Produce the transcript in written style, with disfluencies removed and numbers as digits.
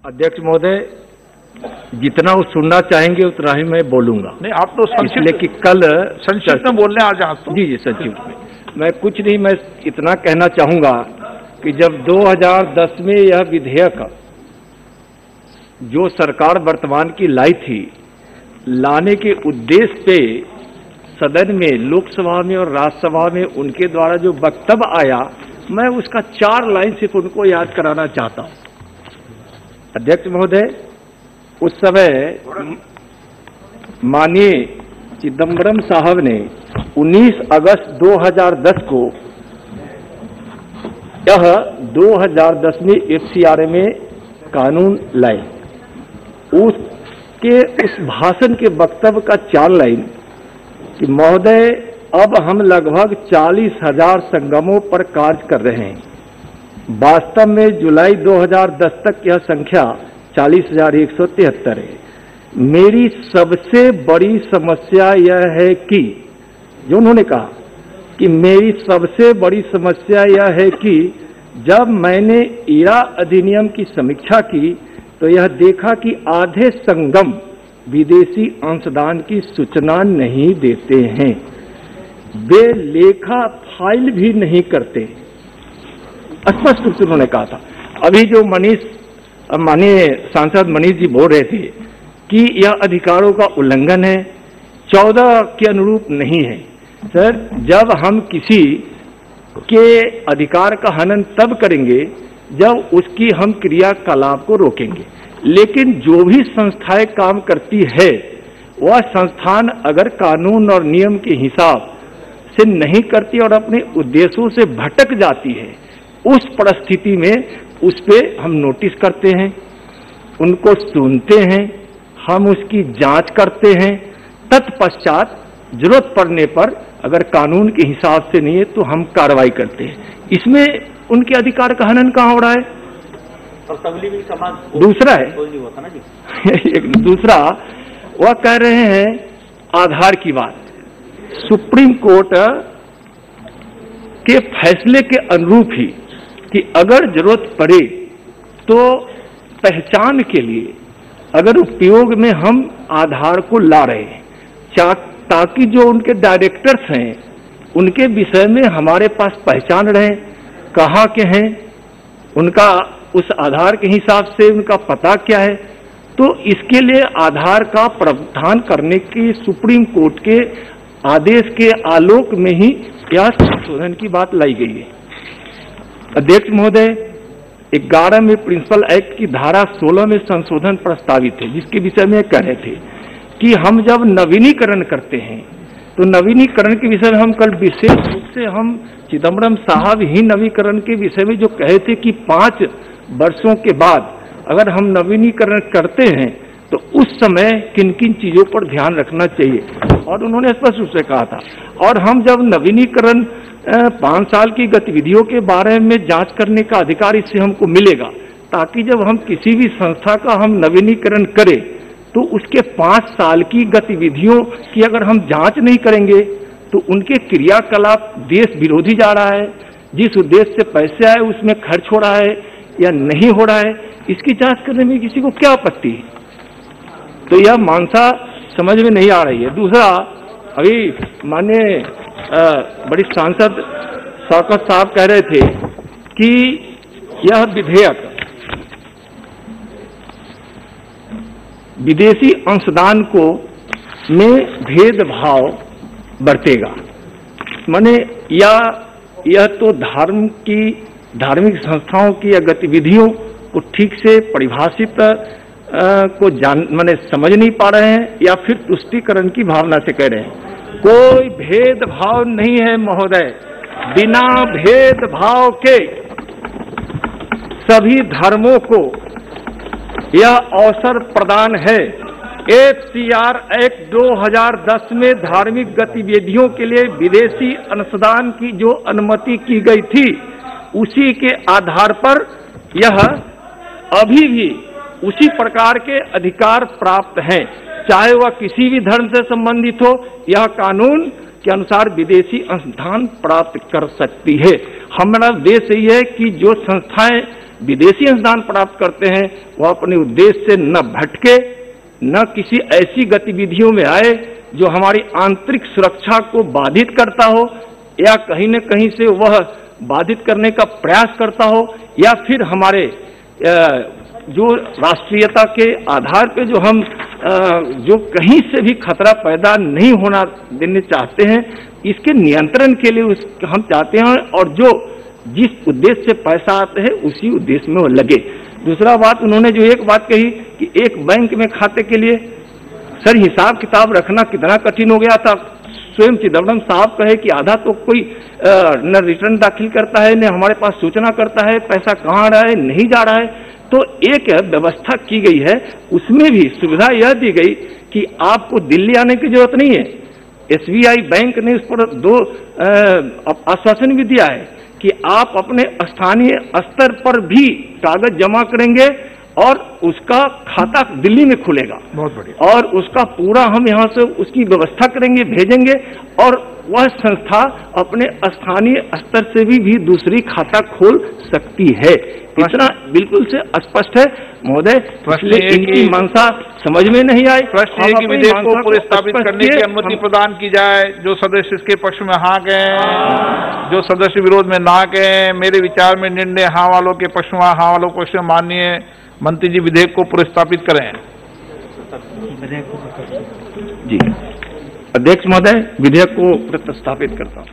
अध्यक्ष महोदय, जितना वो सुनना चाहेंगे उतना ही मैं बोलूंगा। नहीं, आप तो इसलिए कि कल संक्षिप्त में बोलने आज आप तो। जी संक्षिप्त में मैं कुछ नहीं, मैं इतना कहना चाहूंगा कि जब 2010 में यह विधेयक जो सरकार वर्तमान की लाई थी, लाने के उद्देश्य पे सदन में, लोकसभा में और राज्यसभा में उनके द्वारा जो वक्तव्य आया, मैं उसका 4 लाइन सिर्फ उनको याद कराना चाहता हूं। अध्यक्ष महोदय, उस समय माननीय चिदंबरम साहब ने 19 अगस्त 2010 को यह 2010 में FCRA में कानून लाए। उस भाषण के वक्तव्य का 4 लाइन कि महोदय, अब हम लगभग 40,000 संगमों पर कार्य कर रहे हैं। वास्तव में जुलाई 2010 तक यह संख्या 40,173 है। मेरी सबसे बड़ी समस्या यह है कि, जो उन्होंने कहा कि मेरी सबसे बड़ी समस्या यह है कि जब मैंने ईरा अधिनियम की समीक्षा की तो यह देखा कि आधे संगम विदेशी अंशदान की सूचना नहीं देते हैं, वे लेखा फाइल भी नहीं करते। स्पष्ट रूप से उन्होंने कहा था। अभी जो माननीय सांसद मनीष जी बोल रहे थे कि यह अधिकारों का उल्लंघन है, 14 के अनुरूप नहीं है। सर, जब हम किसी के अधिकार का हनन तब करेंगे जब उसकी हम क्रियाकलाप को रोकेंगे, लेकिन जो भी संस्थाएं काम करती है वह संस्थान अगर कानून और नियम के हिसाब से नहीं करती और अपने उद्देश्यों से भटक जाती है, उस परिस्थिति में उस पे हम नोटिस करते हैं, उनको सुनते हैं, हम उसकी जांच करते हैं, तत्पश्चात जरूरत पड़ने पर अगर कानून के हिसाब से नहीं है तो हम कार्रवाई करते हैं। इसमें उनके अधिकार का हनन कहाँ हो रहा है? दूसरा है दूसरा वह कह रहे हैं आधार की बात। सुप्रीम कोर्ट के फैसले के अनुरूप ही कि अगर जरूरत पड़े तो पहचान के लिए अगर उपयोग में हम आधार को ला रहे हैं, ताकि जो उनके डायरेक्टर्स हैं उनके विषय में हमारे पास पहचान रहे, कहाँ के हैं, उनका उस आधार के हिसाब से उनका पता क्या है। तो इसके लिए आधार का प्रावधान करने की सुप्रीम कोर्ट के आदेश के आलोक में ही यह संशोधन की बात लाई गई है। अध्यक्ष महोदय, 11 में प्रिंसिपल एक्ट की धारा 16 में संशोधन प्रस्तावित है, जिसके विषय में कह रहे थे कि हम जब नवीनीकरण करते हैं तो नवीनीकरण के विषय में हम कल विशेष रूप से हम चिदंबरम साहब ही नवीनीकरण के विषय में जो कहे थे कि 5 वर्षों के बाद अगर हम नवीनीकरण करते हैं तो उस समय किन किन चीजों पर ध्यान रखना चाहिए, और उन्होंने स्पष्ट रूप से कहा था। और हम जब नवीनीकरण 5 साल की गतिविधियों के बारे में जांच करने का अधिकार इससे हमको मिलेगा, ताकि जब हम किसी भी संस्था का हम नवीनीकरण करें तो उसके 5 साल की गतिविधियों की अगर हम जांच नहीं करेंगे तो उनके क्रियाकलाप देश विरोधी जा रहा है, जिस उद्देश्य से पैसे आए उसमें खर्च हो रहा है या नहीं हो रहा है, इसकी जांच करने में किसी को क्या आपत्ति है? तो यह मानसा समझ में नहीं आ रही है। दूसरा, अभी माननीय बड़ी सांसद शौकत साहब कह रहे थे कि यह विधेयक विदेशी अंशदान को में भेदभाव बरतेगा। माने यह तो धार्मिक संस्थाओं की या गतिविधियों को ठीक से परिभाषित को माने समझ नहीं पा रहे हैं या फिर तुष्टीकरण की भावना से कह रहे हैं। कोई भेदभाव नहीं है महोदय, बिना भेदभाव के सभी धर्मों को यह अवसर प्रदान है। FCR एक्ट 2010 में धार्मिक गतिविधियों के लिए विदेशी अंशदान की जो अनुमति की गई थी, उसी के आधार पर यह अभी भी उसी प्रकार के अधिकार प्राप्त हैं, चाहे वह किसी भी धर्म से संबंधित हो। यह कानून के अनुसार विदेशी अंशदान प्राप्त कर सकती है। हमारा उद्देश्य यही है कि जो संस्थाएं विदेशी अंशदान प्राप्त करते हैं वह अपने उद्देश्य से न भटके, न किसी ऐसी गतिविधियों में आए जो हमारी आंतरिक सुरक्षा को बाधित करता हो, या कहीं न कहीं से वह बाधित करने का प्रयास करता हो, या फिर हमारे जो राष्ट्रीयता के आधार पे जो हम जो कहीं से भी खतरा पैदा नहीं होना देने चाहते हैं, इसके नियंत्रण के लिए हम चाहते हैं, और जो जिस उद्देश्य से पैसा आता है उसी उद्देश्य में वो लगे। दूसरा बात, उन्होंने जो एक बात कही कि एक बैंक में खाते के लिए सर हिसाब किताब रखना कितना कठिन हो गया था। स्वयं चिदम्बरम साहब कहे कि आधा तो कोई न रिटर्न दाखिल करता है, न हमारे पास सूचना करता है पैसा कहाँ आ रहा है, नहीं जा रहा है। तो एक व्यवस्था की गई है, उसमें भी सुविधा यह दी गई कि आपको दिल्ली आने की जरूरत नहीं है। SBI बैंक ने उस पर 2 आश्वासन भी दिया है कि आप अपने स्थानीय स्तर पर भी कागज जमा करेंगे और उसका खाता दिल्ली में खुलेगा। बहुत बढ़िया। और उसका पूरा हम यहाँ से उसकी व्यवस्था करेंगे, भेजेंगे, और वह संस्था अपने स्थानीय स्तर से भी दूसरी खाता खोल सकती है। इतना बिल्कुल से स्पष्ट है महोदय, इसलिए इनकी मंशा समझ में नहीं आई। प्रश्न है कि विधेयक को पुनर्स्थापित करने की अनुमति प्रदान की जाए। जो सदस्य इसके पक्ष में हाँ कहें, जो सदस्य विरोध में ना कहें। मेरे विचार में निर्णय हाँ वालों के पक्ष में, हाँ वालों के पक्ष में। माननीय मंत्री जी विधेयक को पुनर्स्थापित करें। जी अध्यक्ष महोदय, विधेयक को प्रस्तावित करता हूँ।